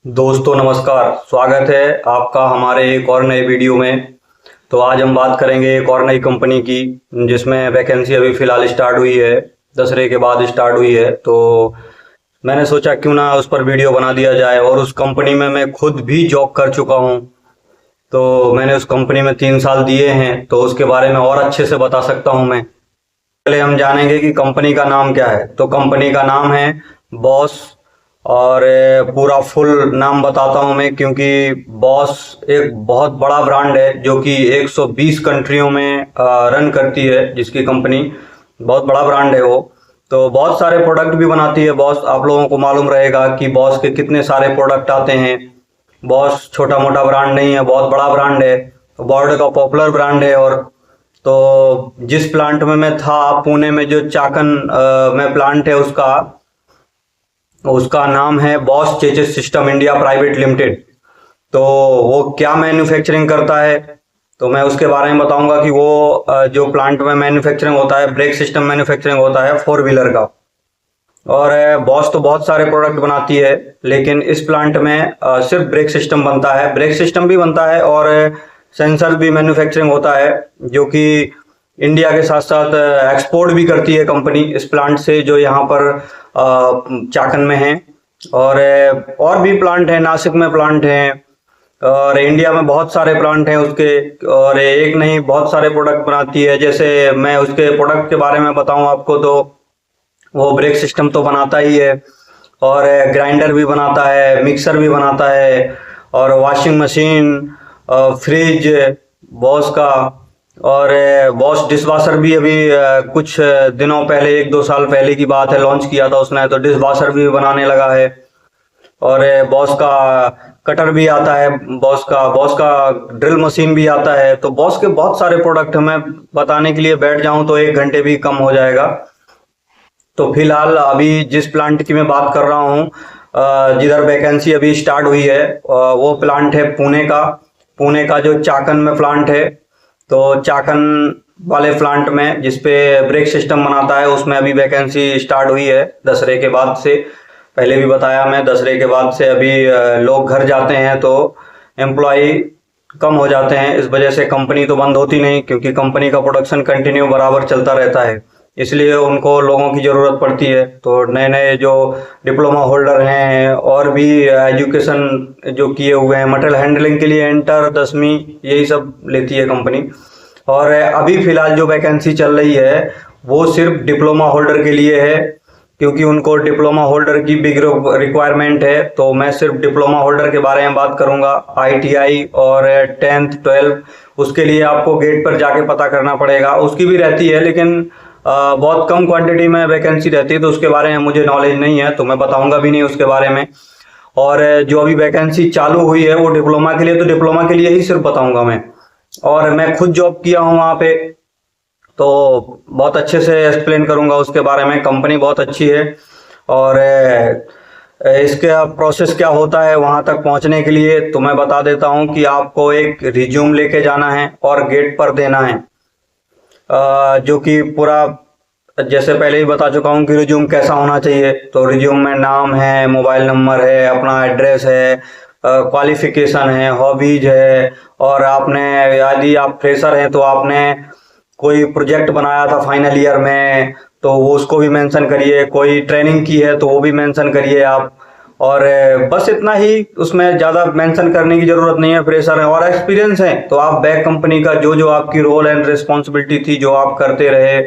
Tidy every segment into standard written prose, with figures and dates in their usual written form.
दोस्तों नमस्कार। स्वागत है आपका हमारे एक और नए वीडियो में। तो आज हम बात करेंगे एक और नई कंपनी की जिसमें वैकेंसी अभी फ़िलहाल स्टार्ट हुई है, दशहरे के बाद स्टार्ट हुई है। तो मैंने सोचा क्यों ना उस पर वीडियो बना दिया जाए, और उस कंपनी में मैं खुद भी जॉब कर चुका हूँ। तो मैंने उस कंपनी में 3 साल दिए हैं, तो उसके बारे में और अच्छे से बता सकता हूँ मैं। पहले हम जानेंगे कि कंपनी का नाम क्या है। तो कंपनी का नाम है बॉस। और पूरा फुल नाम बताता हूँ मैं, क्योंकि बॉस एक बहुत बड़ा ब्रांड है जो कि 120 कंट्रियों में रन करती है, जिसकी कंपनी बहुत बड़ा ब्रांड है वो। तो बहुत सारे प्रोडक्ट भी बनाती है बॉस। आप लोगों को मालूम रहेगा कि बॉस के कितने सारे प्रोडक्ट आते हैं। बॉस छोटा मोटा ब्रांड नहीं है, बहुत बड़ा ब्रांड है, वर्ल्ड का पॉपुलर ब्रांड है। और तो जिस प्लांट में मैं था पुणे में, जो चाकन में प्लांट है, उसका उसका नाम है boss chassis system India private limited. तो वो क्या मैन्युफैक्चरिंग करता है, तो मैं उसके बारे में बताऊंगा कि वो जो प्लांट में मैन्युफैक्चरिंग होता है, ब्रेक सिस्टम मैन्युफैक्चरिंग होता है 4 व्हीलर का। और बॉस तो बहुत सारे प्रोडक्ट बनाती है, लेकिन इस प्लांट में सिर्फ ब्रेक सिस्टम बनता है। ब्रेक सिस्टम भी बनता है और सेंसर भी मैन्युफैक्चरिंग होता है, जो कि इंडिया के साथ साथ एक्सपोर्ट भी करती है कंपनी इस प्लांट से, जो यहाँ पर चाकन में है। और भी प्लांट है, नासिक में प्लांट है, और इंडिया में बहुत सारे प्लांट हैं उसके। और एक नहीं, बहुत सारे प्रोडक्ट बनाती है। जैसे मैं उसके प्रोडक्ट के बारे में बताऊं आपको, तो वो ब्रेक सिस्टम तो बनाता ही है, और ग्राइंडर भी बनाता है, मिक्सर भी बनाता है, और वॉशिंग मशीन, फ्रिज बॉस का। और बॉस डिशवाशर भी अभी कुछ दिनों पहले, 1-2 साल पहले की बात है, लॉन्च किया था उसने। तो डिशवाशर भी बनाने लगा है। और बॉस का कटर भी आता है, बॉस का ड्रिल मशीन भी आता है। तो बॉस के बहुत सारे प्रोडक्ट, मैं बताने के लिए बैठ जाऊं तो 1 घंटे भी कम हो जाएगा। तो फिलहाल अभी जिस प्लांट की मैं बात कर रहा हूँ, जिधर वैकेंसी अभी स्टार्ट हुई है, वो प्लांट है पुणे का जो चाकन में प्लांट है। तो चाकन वाले प्लांट में जिसपे ब्रेक सिस्टम बनाता है, उसमें अभी वैकेंसी स्टार्ट हुई है दशहरे के बाद से। पहले भी बताया मैं, दशहरे के बाद से अभी लोग घर जाते हैं तो एम्प्लॉय कम हो जाते हैं। इस वजह से कंपनी तो बंद होती नहीं, क्योंकि कंपनी का प्रोडक्शन कंटिन्यू बराबर चलता रहता है, इसलिए उनको लोगों की ज़रूरत पड़ती है। तो नए नए जो डिप्लोमा होल्डर हैं, और भी एजुकेशन जो किए हुए हैं, मटेरियल हैंडलिंग के लिए इंटर 10वीं, यही सब लेती है कंपनी। और अभी फ़िलहाल जो वैकेंसी चल रही है वो सिर्फ डिप्लोमा होल्डर के लिए है, क्योंकि उनको डिप्लोमा होल्डर की बिग रिक्वायरमेंट है। तो मैं सिर्फ डिप्लोमा होल्डर के बारे में बात करूंगा। ITI और 10th 12 उसके लिए आपको गेट पर जाके पता करना पड़ेगा। उसकी भी रहती है, लेकिन बहुत कम क्वांटिटी में वैकेंसी रहती है, तो उसके बारे में मुझे नॉलेज नहीं है, तो मैं बताऊंगा भी नहीं उसके बारे में। और जो अभी वैकेंसी चालू हुई है वो डिप्लोमा के लिए, तो डिप्लोमा के लिए ही सिर्फ बताऊंगा मैं। और मैं खुद जॉब किया हूँ वहाँ पे, तो बहुत अच्छे से एक्सप्लेन करूंगा उसके बारे में। कंपनी बहुत अच्छी है। और इसका प्रोसेस क्या होता है वहाँ तक पहुँचने के लिए, तो मैं बता देता हूँ कि आपको एक रिज्यूम लेके जाना है और गेट पर देना है। जो कि पूरा, जैसे पहले ही बता चुका हूँ कि रिज्यूम कैसा होना चाहिए। तो रिज्यूम में नाम है, मोबाइल नंबर है, अपना एड्रेस है, क्वालिफिकेशन है, हॉबीज है, और आपने, यदि आप फ्रेशर हैं तो आपने कोई प्रोजेक्ट बनाया था फाइनल ईयर में तो वो उसको भी मेंशन करिए, कोई ट्रेनिंग की है तो वो भी मेंशन करिए आप। और बस इतना ही, उसमें ज़्यादा मेंशन करने की ज़रूरत नहीं है। फ्रेशर है और एक्सपीरियंस है तो आप बैक कंपनी का जो जो आपकी रोल एंड रिस्पॉन्सिबिलिटी थी, जो आप करते रहे,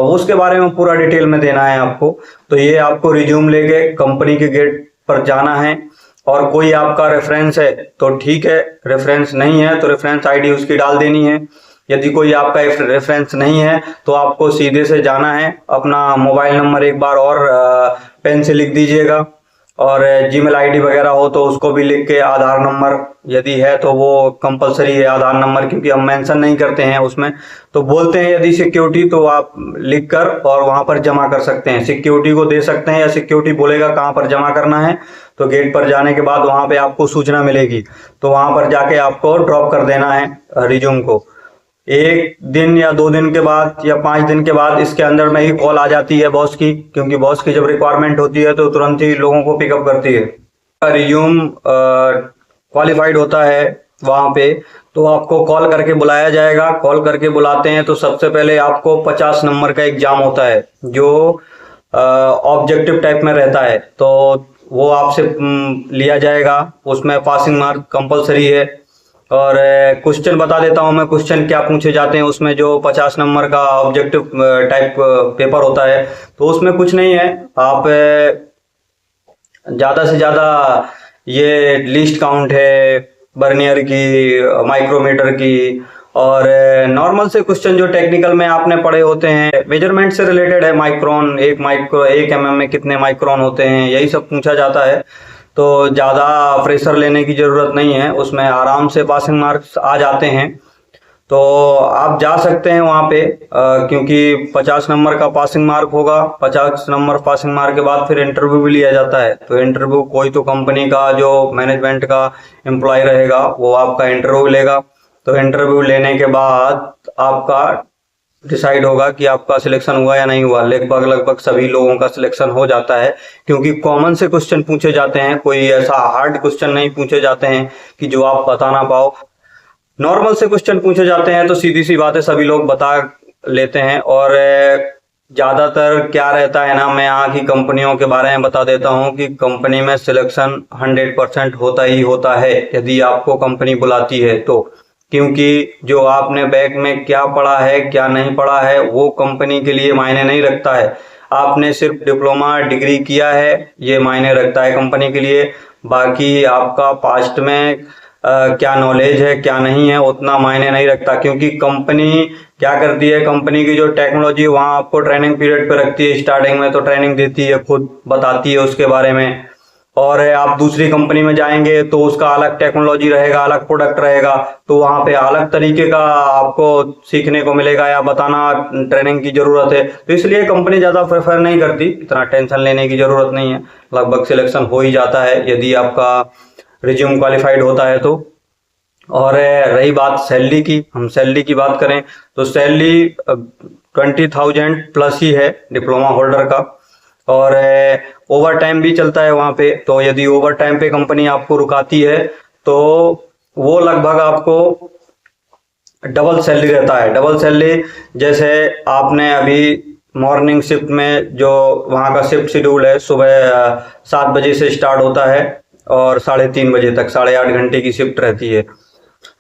उसके बारे में पूरा डिटेल में देना है आपको। तो ये आपको रिज्यूम लेके कंपनी के गेट पर जाना है। और कोई आपका रेफरेंस है तो ठीक है, रेफरेंस नहीं है तो रेफरेंस ID उसकी डाल देनी है। यदि कोई आपका रेफरेंस नहीं है तो आपको सीधे से जाना है, अपना मोबाइल नंबर एक बार और पेन से लिख दीजिएगा, और जीमेल ID वगैरह हो तो उसको भी लिख के, आधार नंबर यदि है तो वो कंपलसरी है आधार नंबर, क्योंकि हम मेंशन नहीं करते हैं उसमें। तो बोलते हैं यदि सिक्योरिटी, तो आप लिख कर और वहाँ पर जमा कर सकते हैं, सिक्योरिटी को दे सकते हैं, या सिक्योरिटी बोलेगा कहाँ पर जमा करना है। तो गेट पर जाने के बाद वहाँ पे आपको सूचना मिलेगी, तो वहाँ पर जाके आपको ड्रॉप कर देना है रिज्यूम को। 1 दिन या 2 दिन के बाद या 5 दिन के बाद इसके अंदर में ही कॉल आ जाती है बॉस की, क्योंकि बॉस की जब रिक्वायरमेंट होती है तो तुरंत ही लोगों को पिकअप करती है। रिज्यूम क्वालिफाइड होता है वहाँ पे, तो आपको कॉल करके बुलाया जाएगा। कॉल करके बुलाते हैं तो सबसे पहले आपको 50 नंबर का एग्जाम होता है जो ऑब्जेक्टिव टाइप में रहता है, तो वो आपसे लिया जाएगा। उसमें पासिंग मार्क कंपलसरी है। और क्वेश्चन बता देता हूँ मैं, क्वेश्चन क्या पूछे जाते हैं उसमें। जो 50 नंबर का ऑब्जेक्टिव टाइप पेपर होता है, तो उसमें कुछ नहीं है। आप ज़्यादा से ज़्यादा ये लिस्ट काउंट है, बर्नियर की, माइक्रोमीटर की, और नॉर्मल से क्वेश्चन जो टेक्निकल में आपने पढ़े होते हैं, मेजरमेंट से रिलेटेड है। माइक्रोन, 1 mm में कितने माइक्रोन होते हैं, यही सब पूछा जाता है। तो ज़्यादा प्रेशर लेने की ज़रूरत नहीं है, उसमें आराम से पासिंग मार्क्स आ जाते हैं। तो आप जा सकते हैं वहाँ पे, क्योंकि 50 नंबर का पासिंग मार्क होगा। 50 नंबर पासिंग मार्क के बाद फिर इंटरव्यू भी लिया जाता है। तो इंटरव्यू कोई तो कंपनी का जो मैनेजमेंट का एम्प्लॉय रहेगा वो आपका इंटरव्यू लेगा। तो इंटरव्यू लेने के बाद आपका डिसाइड होगा कि आपका सिलेक्शन हुआ या नहीं हुआ। लगभग सभी लोगों का सिलेक्शन हो जाता है, क्योंकि कॉमन से क्वेश्चन पूछे जाते हैं। कोई ऐसा हार्ड क्वेश्चन नहीं पूछे जाते हैं कि जो आप बता ना पाओ। नॉर्मल से क्वेश्चन पूछे जाते हैं तो सीधी सी बात है, सभी लोग बता लेते हैं। और ज़्यादातर क्या रहता है ना, मैं यहाँ की कंपनियों के बारे में बता देता हूँ कि कंपनी में सिलेक्शन 100% होता ही होता है यदि आपको कंपनी बुलाती है तो। क्योंकि जो आपने बैग में क्या पढ़ा है क्या नहीं पढ़ा है वो कंपनी के लिए मायने नहीं रखता है। आपने सिर्फ डिप्लोमा डिग्री किया है ये मायने रखता है कंपनी के लिए। बाकी आपका पास्ट में क्या नॉलेज है क्या नहीं है उतना मायने नहीं रखता। क्योंकि कंपनी क्या करती है, कंपनी की जो टेक्नोलॉजी वहाँ आपको ट्रेनिंग पीरियड पे रखती है। स्टार्टिंग में तो ट्रेनिंग देती है, खुद बताती है उसके बारे में। और आप दूसरी कंपनी में जाएंगे तो उसका अलग टेक्नोलॉजी रहेगा, अलग प्रोडक्ट रहेगा, तो वहाँ पे अलग तरीके का आपको सीखने को मिलेगा या बताना ट्रेनिंग की ज़रूरत है। तो इसलिए कंपनी ज़्यादा प्रेफर नहीं करती, इतना टेंशन लेने की ज़रूरत नहीं है। लगभग सिलेक्शन हो ही जाता है यदि आपका रिज्यूम क्वालिफाइड होता है तो। और रही बात सैलरी की, हम सैलरी की बात करें तो सैलरी 20,000 प्लस ही है डिप्लोमा होल्डर का। और ओवर टाइम भी चलता है वहाँ पे। तो यदि ओवर टाइम पे कंपनी आपको रुकाती है तो वो लगभग आपको डबल सैलरी रहता है। डबल सैलरी जैसे आपने अभी मॉर्निंग शिफ्ट में, जो वहाँ का शिफ्ट शेड्यूल है, सुबह 7 बजे से स्टार्ट होता है और 3:30 बजे तक, 8.5 घंटे की शिफ्ट रहती है।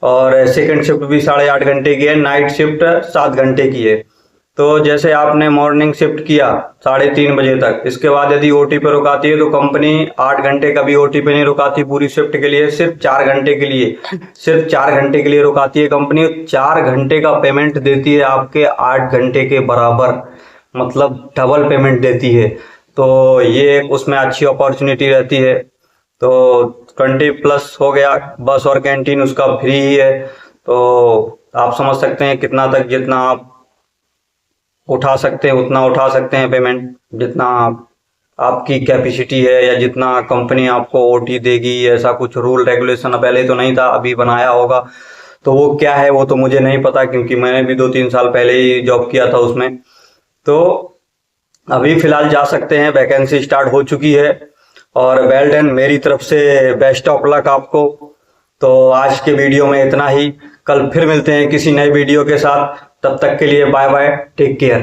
और सेकंड शिफ्ट भी 8.5 घंटे की है, नाइट शिफ्ट 7 घंटे की है। तो जैसे आपने मॉर्निंग शिफ्ट किया 3:30 बजे तक, इसके बाद यदि ओटी पे रुकाती है तो कंपनी 8 घंटे का भी ओटी पे नहीं रुकाती पूरी शिफ्ट के लिए, सिर्फ 4 घंटे के लिए, सिर्फ 4 घंटे के लिए रुकाती है कंपनी। 4 घंटे का पेमेंट देती है आपके 8 घंटे के बराबर, मतलब डबल पेमेंट देती है। तो ये उसमें अच्छी अपॉर्चुनिटी रहती है। तो 20+ हो गया। बस और कैंटीन उसका फ्री ही है। तो आप समझ सकते हैं कितना तक, जितना आप उठा सकते हैं उतना उठा सकते हैं पेमेंट, जितना आपकी कैपेसिटी है या जितना कंपनी आपको ओटी देगी। ऐसा कुछ रूल रेगुलेशन पहले तो नहीं था, अभी बनाया होगा। तो वो क्या है वो तो मुझे नहीं पता, क्योंकि मैंने भी 2-3 साल पहले ही जॉब किया था उसमें। तो अभी फिलहाल जा सकते हैं, वैकेंसी स्टार्ट हो चुकी है। और वेल डन, मेरी तरफ से बेस्ट ऑफ लक आपको। तो आज के वीडियो में इतना ही, कल फिर मिलते हैं किसी नए वीडियो के साथ। तब तक के लिए बाय बाय, टेक केयर।